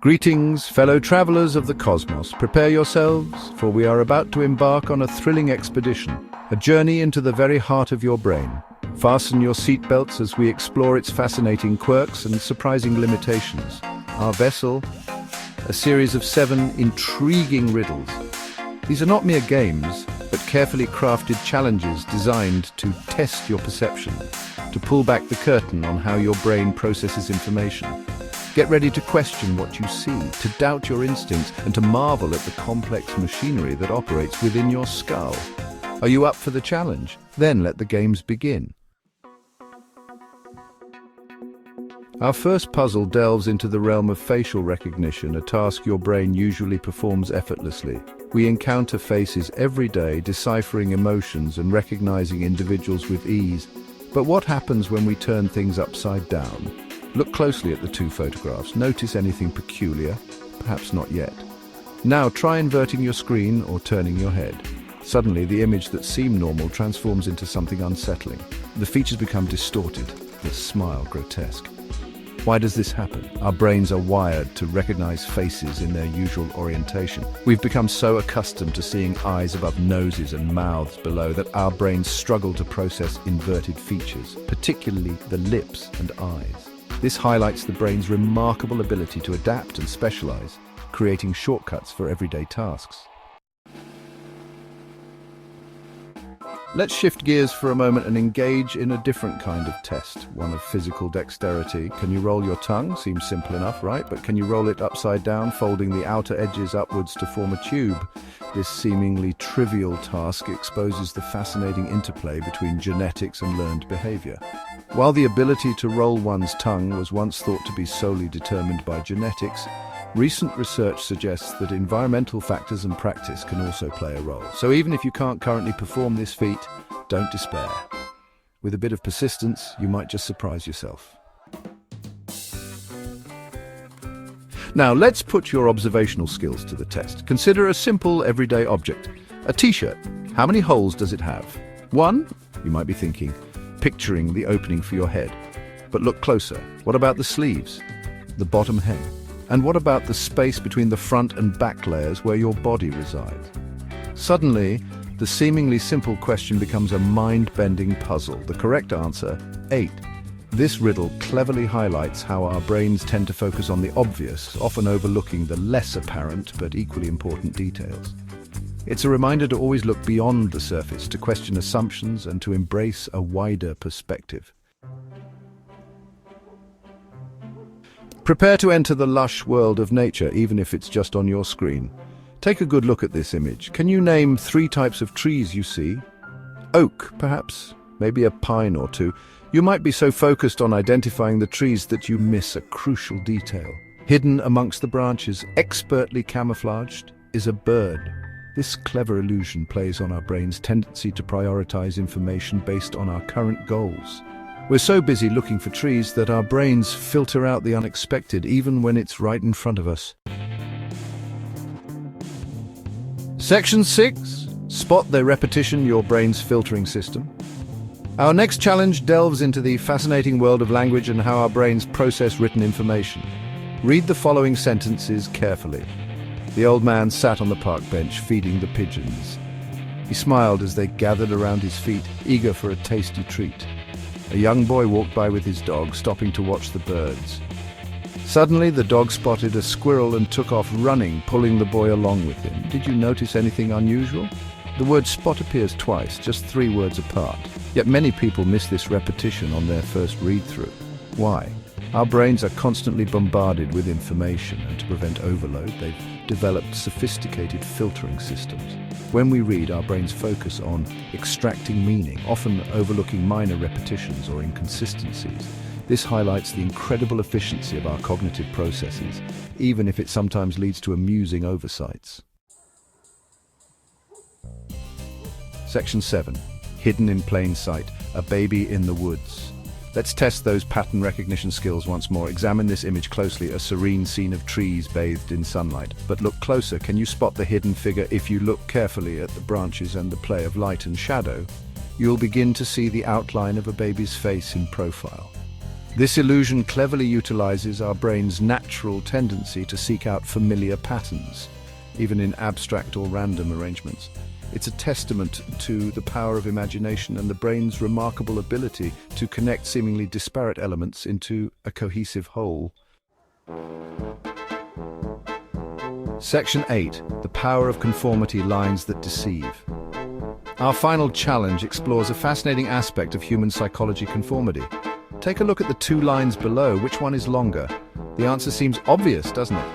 Greetings, fellow travelers of the cosmos. Prepare yourselves, for we are about to embark on a thrilling expedition, a journey into the very heart of your brain. Fasten your seatbelts as we explore its fascinating quirks and surprising limitations. Our vessel, a series of 7 intriguing riddles. These are not mere games, but carefully crafted challenges designed to test your perception, to pull back the curtain on how your brain processes information. Get ready to question what you see, to doubt your instincts, and to marvel at the complex machinery that operates within your skull. Are you up for the challenge? Then let the games begin. Our first puzzle delves into the realm of facial recognition, a task your brain usually performs effortlessly. We encounter faces every day, deciphering emotions and recognizing individuals with ease. But what happens when we turn things upside down? Look closely at the 2 photographs. Notice anything peculiar? Perhaps not yet. Now try inverting your screen or turning your head. Suddenly, the image that seemed normal transforms into something unsettling. The features become distorted, the smile grotesque. Why does this happen? Our brains are wired to recognize faces in their usual orientation. We've become so accustomed to seeing eyes above noses and mouths below that our brains struggle to process inverted features, particularly the lips and eyes. This highlights the brain's remarkable ability to adapt and specialize, creating shortcuts for everyday tasks. Let's shift gears for a moment and engage in a different kind of test, one of physical dexterity. Can you roll your tongue? Seems simple enough, right? But can you roll it upside down, folding the outer edges upwards to form a tube? This seemingly trivial task exposes the fascinating interplay between genetics and learned behavior. While the ability to roll one's tongue was once thought to be solely determined by genetics, recent research suggests that environmental factors and practice can also play a role. So even if you can't currently perform this feat, don't despair. With a bit of persistence, you might just surprise yourself. Now let's put your observational skills to the test. Consider a simple everyday object. A t-shirt. How many holes does it have? 1? You might be thinking, picturing the opening for your head. But look closer. What about the sleeves? The bottom hem? And what about the space between the front and back layers where your body resides? Suddenly, the seemingly simple question becomes a mind-bending puzzle. The correct answer, 8. This riddle cleverly highlights how our brains tend to focus on the obvious, often overlooking the less apparent but equally important details. It's a reminder to always look beyond the surface, to question assumptions and to embrace a wider perspective. Prepare to enter the lush world of nature, even if it's just on your screen. Take a good look at this image. Can you name 3 types of trees you see? Oak, perhaps? Maybe a pine or 2. You might be so focused on identifying the trees that you miss a crucial detail. Hidden amongst the branches, expertly camouflaged, is a bird. This clever illusion plays on our brain's tendency to prioritize information based on our current goals. We're so busy looking for trees that our brains filter out the unexpected, even when it's right in front of us. Section 6. Spot the repetition, your brain's filtering system. Our next challenge delves into the fascinating world of language and how our brains process written information. Read the following sentences carefully. The old man sat on the park bench, feeding the pigeons. He smiled as they gathered around his feet, eager for a tasty treat. A young boy walked by with his dog, stopping to watch the birds. Suddenly, the dog spotted a squirrel and took off running, pulling the boy along with him. Did you notice anything unusual? The word spot appears twice, just 3 words apart. Yet many people miss this repetition on their first read-through. Why? Our brains are constantly bombarded with information, and to prevent overload, they've developed sophisticated filtering systems. When we read, our brains focus on extracting meaning, often overlooking minor repetitions or inconsistencies. This highlights the incredible efficiency of our cognitive processes, even if it sometimes leads to amusing oversights. Section 7. Hidden in plain sight, a baby in the woods. Let's test those pattern recognition skills once more. Examine this image closely, a serene scene of trees bathed in sunlight. But look closer. Can you spot the hidden figure? If you look carefully at the branches and the play of light and shadow, you'll begin to see the outline of a baby's face in profile. This illusion cleverly utilizes our brain's natural tendency to seek out familiar patterns, even in abstract or random arrangements. It's a testament to the power of imagination and the brain's remarkable ability to connect seemingly disparate elements into a cohesive whole. Section 8. The power of conformity lines that deceive. Our final challenge explores a fascinating aspect of human psychology: conformity. Take a look at the two lines below. Which one is longer? The answer seems obvious, doesn't it?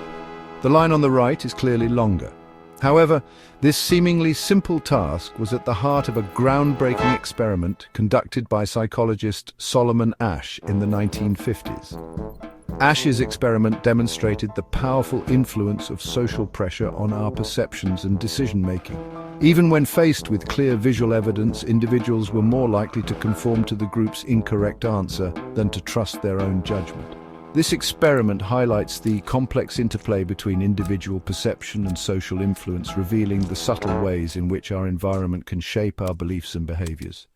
The line on the right is clearly longer. However, this seemingly simple task was at the heart of a groundbreaking experiment conducted by psychologist Solomon Asch in the 1950s. Asch's experiment demonstrated the powerful influence of social pressure on our perceptions and decision-making. Even when faced with clear visual evidence, individuals were more likely to conform to the group's incorrect answer than to trust their own judgment. This experiment highlights the complex interplay between individual perception and social influence, revealing the subtle ways in which our environment can shape our beliefs and behaviors.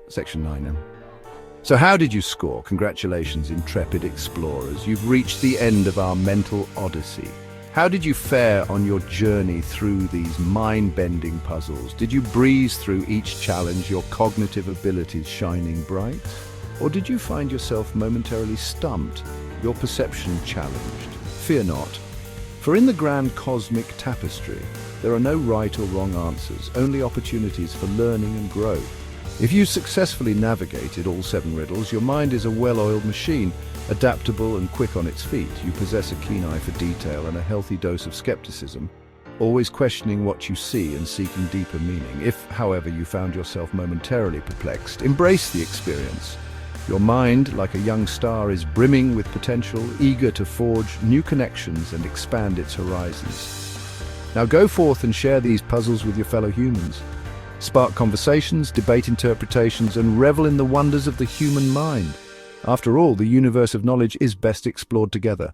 Section 9 now. So how did you score? Congratulations, intrepid explorers. You've reached the end of our mental odyssey. How did you fare on your journey through these mind-bending puzzles? Did you breeze through each challenge, your cognitive abilities shining bright? Or did you find yourself momentarily stumped, your perception challenged? Fear not, for in the grand cosmic tapestry, there are no right or wrong answers, only opportunities for learning and growth. If you successfully navigated all 7 riddles, your mind is a well-oiled machine, adaptable and quick on its feet. You possess a keen eye for detail and a healthy dose of skepticism, always questioning what you see and seeking deeper meaning. If, however, you found yourself momentarily perplexed, embrace the experience. Your mind, like a young star, is brimming with potential, eager to forge new connections and expand its horizons. Now go forth and share these puzzles with your fellow humans. Spark conversations, debate interpretations, and revel in the wonders of the human mind. After all, the universe of knowledge is best explored together.